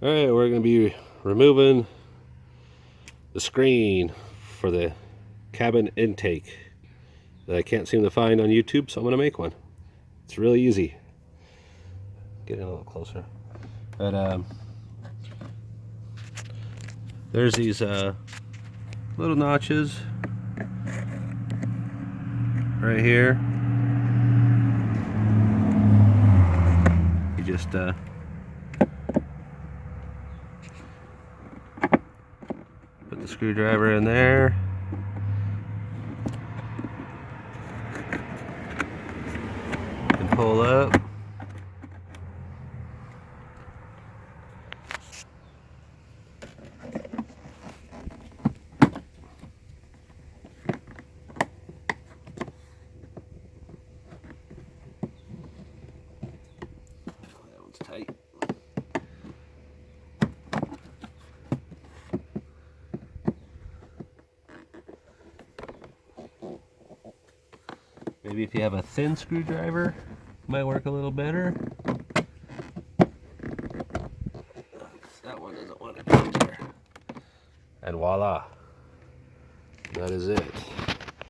Alright, we're going to be removing the screen for the cabin intake that I can't seem to find on YouTube, so I'm going to make one. It's really easy. Get in a little closer. But there's these little notches right here. You just put the screwdriver in there. And pull up. That one's tight. Maybe if you have a thin screwdriver, it might work a little better. That one doesn't want to go there. And voila, that is it.